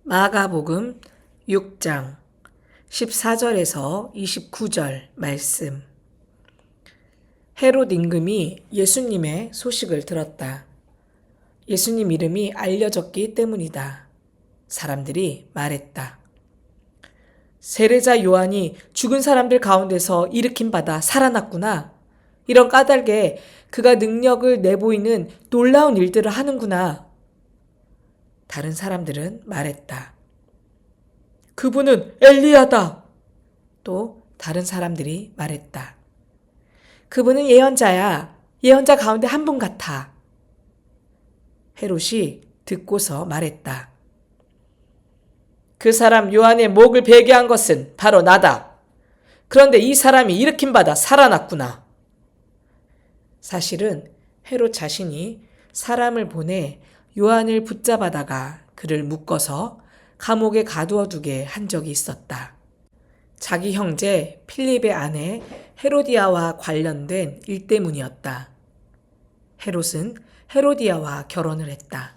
마가복음 6장 14절에서 29절 말씀. 헤롯 임금이 예수님의 소식을 들었다. 예수님 이름이 알려졌기 때문이다. 사람들이 말했다. 세례자 요한이 죽은 사람들 가운데서 일으킴 받아 살아났구나. 이런 까닭에 그가 능력을 내보이는 놀라운 일들을 하는구나. 다른 사람들은 말했다. 그분은 엘리야다. 또 다른 사람들이 말했다. 그분은 예언자야. 예언자 가운데 한 분 같아. 헤롯이 듣고서 말했다. 그 사람 요한의 목을 베게 한 것은 바로 나다. 그런데 이 사람이 일으킴받아 살아났구나. 사실은 헤롯 자신이 사람을 보내 요한을 붙잡아다가 그를 묶어서 감옥에 가두어두게 한 적이 있었다. 자기 형제 필립의 아내 헤로디아와 관련된 일 때문이었다. 헤롯은 헤로디아와 결혼을 했다.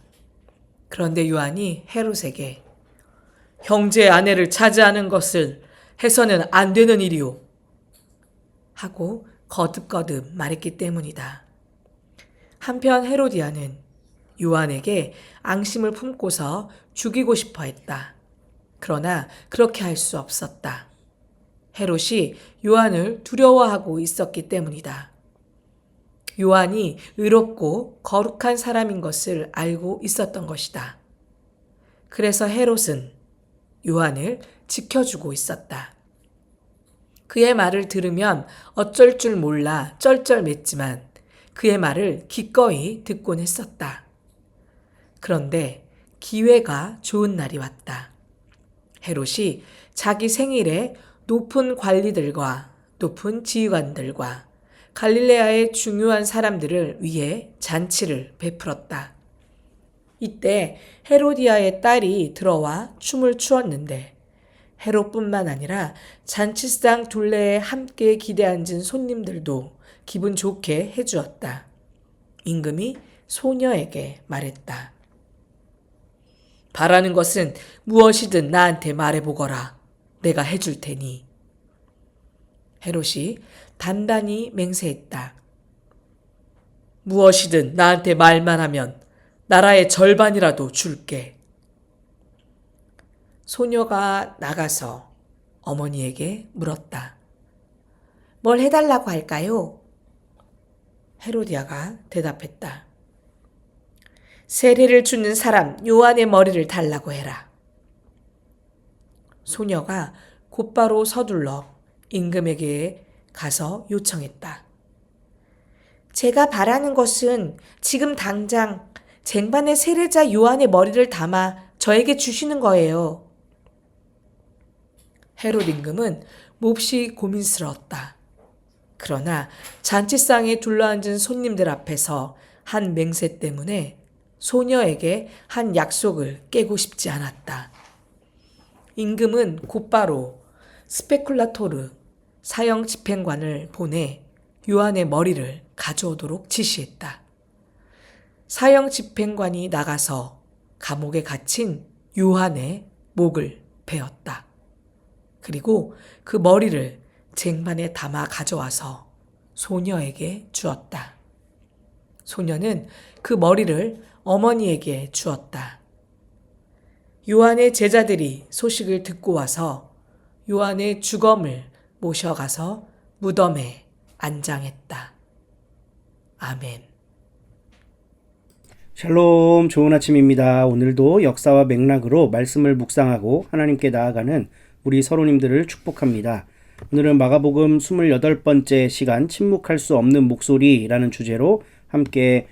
그런데 요한이 헤롯에게 형제의 아내를 차지하는 것을 해서는 안 되는 일이오 하고 거듭거듭 말했기 때문이다. 한편 헤로디아는 요한에게 앙심을 품고서 죽이고 싶어 했다. 그러나 그렇게 할 수 없었다. 헤롯이 요한을 두려워하고 있었기 때문이다. 요한이 의롭고 거룩한 사람인 것을 알고 있었던 것이다. 그래서 헤롯은 요한을 지켜주고 있었다. 그의 말을 들으면 어쩔 줄 몰라 쩔쩔맸지만 그의 말을 기꺼이 듣곤 했었다. 그런데 기회가 좋은 날이 왔다. 헤롯이 자기 생일에 높은 관리들과 높은 지휘관들과 갈릴레아의 중요한 사람들을 위해 잔치를 베풀었다. 이때 헤로디아의 딸이 들어와 춤을 추었는데 헤롯뿐만 아니라 잔치상 둘레에 함께 기대앉은 손님들도 기분 좋게 해주었다. 임금이 소녀에게 말했다. 바라는 것은 무엇이든 나한테 말해보거라. 내가 해줄 테니. 헤롯이 단단히 맹세했다. 무엇이든 나한테 말만 하면 나라의 절반이라도 줄게. 소녀가 나가서 어머니에게 물었다. 뭘 해달라고 할까요? 헤로디아가 대답했다. 세례를 주는 사람 요한의 머리를 달라고 해라. 소녀가 곧바로 서둘러 임금에게 가서 요청했다. 제가 바라는 것은 지금 당장 쟁반에 세례자 요한의 머리를 담아 저에게 주시는 거예요. 헤롯 임금은 몹시 고민스러웠다. 그러나 잔치상에 둘러앉은 손님들 앞에서 한 맹세 때문에 소녀에게 한 약속을 깨고 싶지 않았다. 임금은 곧바로 스페쿨라토르 사형 집행관을 보내 요한의 머리를 가져오도록 지시했다. 사형 집행관이 나가서 감옥에 갇힌 요한의 목을 베었다. 그리고 그 머리를 쟁반에 담아 가져와서 소녀에게 주었다. 소녀는 그 머리를 어머니에게 주었다. 요한의 제자들이 소식을 듣고 와서 요한의 주검을 모셔가서 무덤에 안장했다. 아멘. 샬롬, 좋은 아침입니다. 오늘도 역사와 맥락으로 말씀을 묵상하고 하나님께 나아가는 우리 서로님들을 축복합니다. 오늘은 마가복음 28번째 시간 침묵할 수 없는 목소리라는 주제로 함께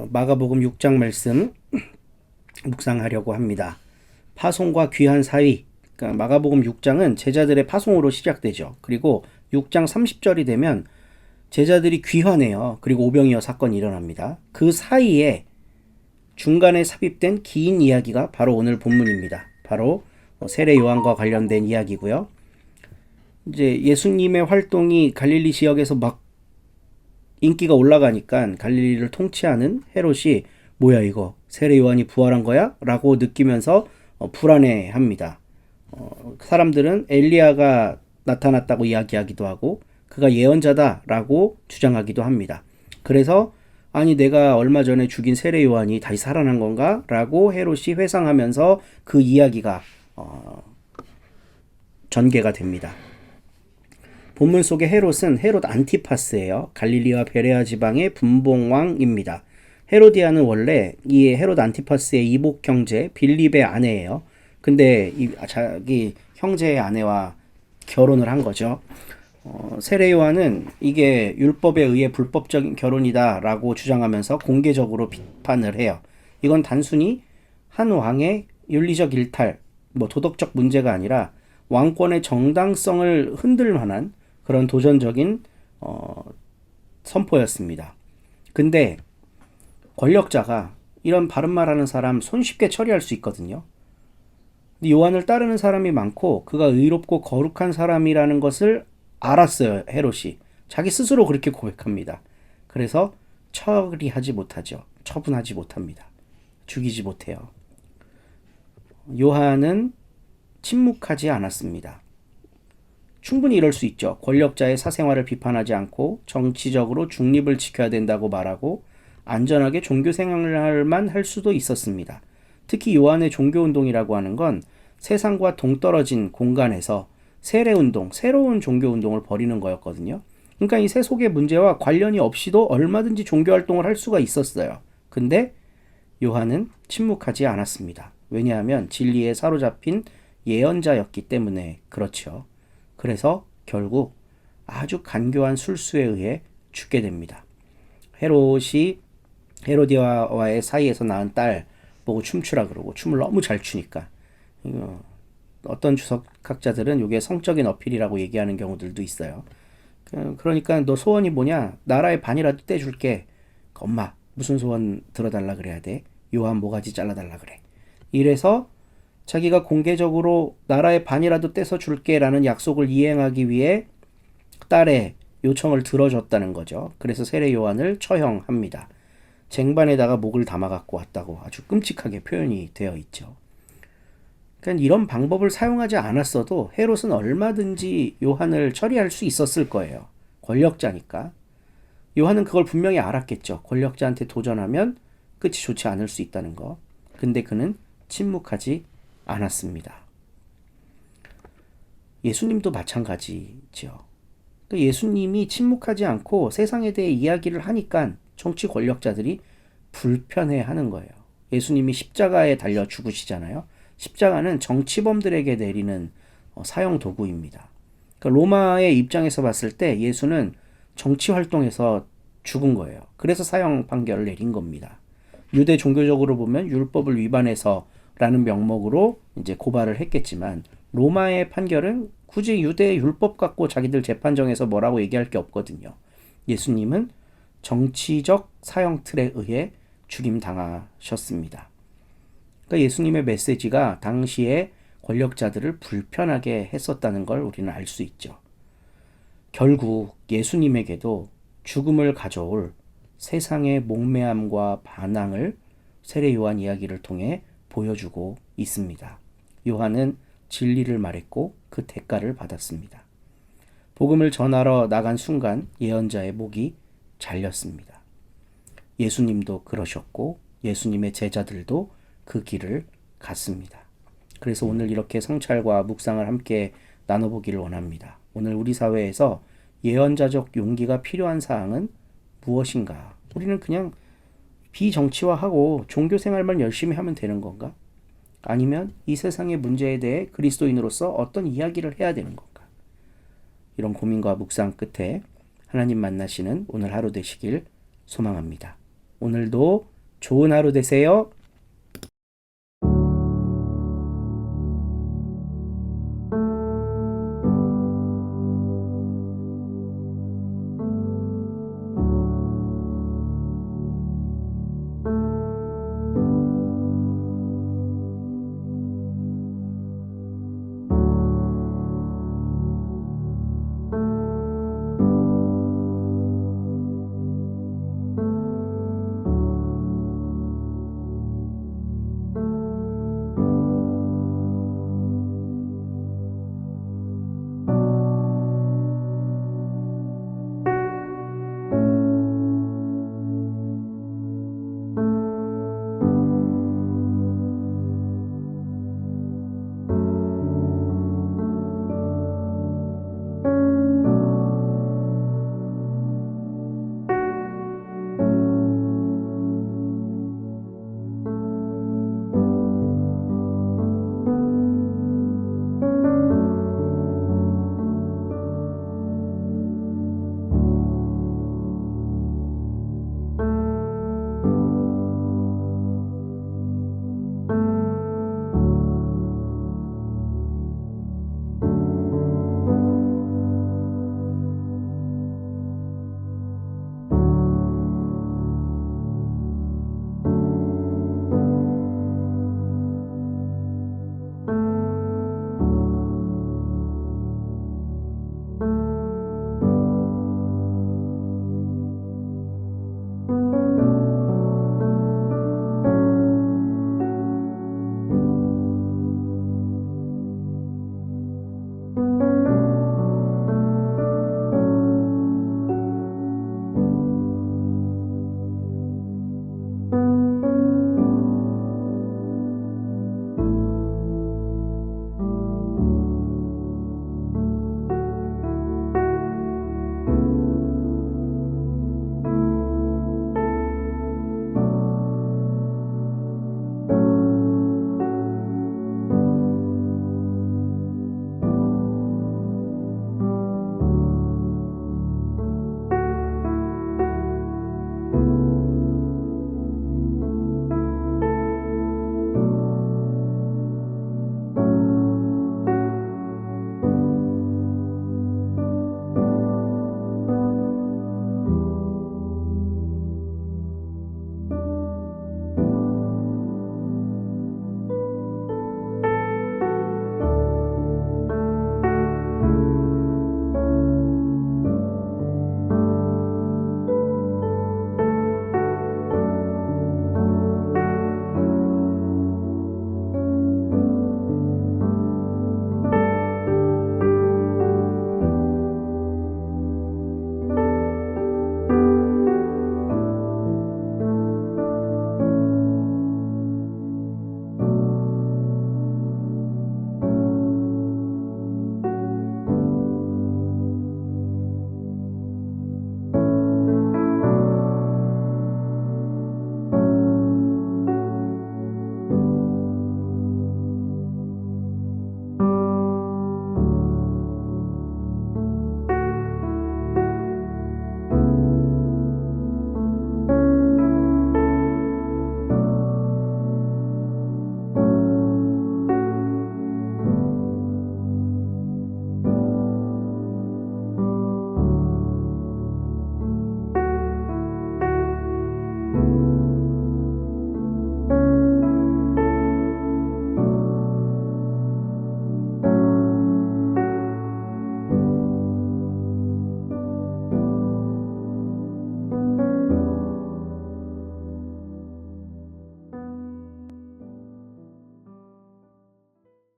마가복음 6장 말씀 묵상하려고 합니다. 파송과 귀한 사위. 그러니까 마가복음 6장은 제자들의 파송으로 시작되죠. 그리고 6장 30절이 되면 제자들이 귀환해요. 그리고 오병이어 사건이 일어납니다. 그 사이에 중간에 삽입된 긴 이야기가 바로 오늘 본문입니다. 바로 세례 요한과 관련된 이야기고요. 이제 예수님의 활동이 갈릴리 지역에서 막 인기가 올라가니까 갈릴리를 통치하는 헤롯이 뭐야 이거 세례 요한이 부활한 거야? 라고 느끼면서 불안해합니다. 사람들은 엘리야가 나타났다고 이야기하기도 하고 그가 예언자다라고 주장하기도 합니다. 그래서 아니 내가 얼마 전에 죽인 세례 요한이 다시 살아난 건가? 라고 헤롯이 회상하면서 그 이야기가 전개가 됩니다. 본문 속의 헤롯은 헤롯 안티파스예요. 갈릴리와 베레아 지방의 분봉왕입니다. 헤로디아는 원래 이 헤롯 안티파스의 이복 형제 빌립의 아내예요. 근데 자기 형제의 아내와 결혼을 한 거죠. 세례 요한은 이게 율법에 의해 불법적인 결혼이다라고 주장하면서 공개적으로 비판을 해요. 이건 단순히 한 왕의 윤리적 일탈, 도덕적 문제가 아니라 왕권의 정당성을 흔들 만한 그런 도전적인 선포였습니다. 근데 권력자가 이런 바른 말하는 사람 손쉽게 처리할 수 있거든요. 근데 요한을 따르는 사람이 많고 그가 의롭고 거룩한 사람이라는 것을 알았어요. 헤롯이. 자기 스스로 그렇게 고백합니다. 그래서 처리하지 못하죠. 처분하지 못합니다. 죽이지 못해요. 요한은 침묵하지 않았습니다. 충분히 이럴 수 있죠. 권력자의 사생활을 비판하지 않고 정치적으로 중립을 지켜야 된다고 말하고 안전하게 종교 생활만 할 수도 있었습니다. 특히 요한의 종교운동이라고 하는 건 세상과 동떨어진 공간에서 세례운동, 새로운 종교운동을 벌이는 거였거든요. 그러니까 이 세속의 문제와 관련이 없이도 얼마든지 종교활동을 할 수가 있었어요. 근데 요한은 침묵하지 않았습니다. 왜냐하면 진리에 사로잡힌 예언자였기 때문에 그렇죠. 그래서 결국 아주 간교한 술수에 의해 죽게 됩니다. 헤롯이 헤로디아와의 사이에서 낳은 딸 보고 춤추라 그러고 춤을 너무 잘 추니까 어떤 주석학자들은 이게 성적인 어필이라고 얘기하는 경우들도 있어요. 그러니까 너 소원이 뭐냐? 나라의 반이라도 떼줄게. 엄마 무슨 소원 들어달라 그래야 돼? 요한 모가지 잘라달라 그래. 이래서 자기가 공개적으로 나라의 반이라도 떼서 줄게 라는 약속을 이행하기 위해 딸의 요청을 들어줬다는 거죠. 그래서 세례 요한을 처형합니다. 쟁반에다가 목을 담아 갖고 왔다고 아주 끔찍하게 표현이 되어 있죠. 그러니까 이런 방법을 사용하지 않았어도 헤롯은 얼마든지 요한을 처리할 수 있었을 거예요. 권력자니까. 요한은 그걸 분명히 알았겠죠. 권력자한테 도전하면 끝이 좋지 않을 수 있다는 거. 근데 그는 침묵하지 않았습니다. 예수님도 마찬가지죠. 그러니까 예수님이 침묵하지 않고 세상에 대해 이야기를 하니까 정치 권력자들이 불편해하는 거예요. 예수님이 십자가에 달려 죽으시잖아요. 십자가는 정치범들에게 내리는 사형 도구입니다. 그러니까 로마의 입장에서 봤을 때 예수는 정치 활동에서 죽은 거예요. 그래서 사형 판결을 내린 겁니다. 유대 종교적으로 보면 율법을 위반해서라는 명목으로 이제 고발을 했겠지만 로마의 판결은 굳이 유대 율법 갖고 자기들 재판정에서 뭐라고 얘기할 게 없거든요. 예수님은 정치적 사형 틀에 의해 죽임 당하셨습니다. 그러니까 예수님의 메시지가 당시에 권력자들을 불편하게 했었다는 걸 우리는 알 수 있죠. 결국 예수님에게도 죽음을 가져올 세상의 목매함과 반항을 세례 요한 이야기를 통해 보여주고 있습니다. 요한은 진리를 말했고 그 대가를 받았습니다. 복음을 전하러 나간 순간 예언자의 목이 잘렸습니다. 예수님도 그러셨고 예수님의 제자들도 그 길을 갔습니다. 그래서 오늘 이렇게 성찰과 묵상을 함께 나눠보기를 원합니다. 오늘 우리 사회에서 예언자적 용기가 필요한 사항은 무엇인가? 우리는 그냥 비정치화하고 종교 생활만 열심히 하면 되는 건가? 아니면 이 세상의 문제에 대해 그리스도인으로서 어떤 이야기를 해야 되는 건가? 이런 고민과 묵상 끝에 하나님 만나시는 오늘 하루 되시길 소망합니다. 오늘도 좋은 하루 되세요.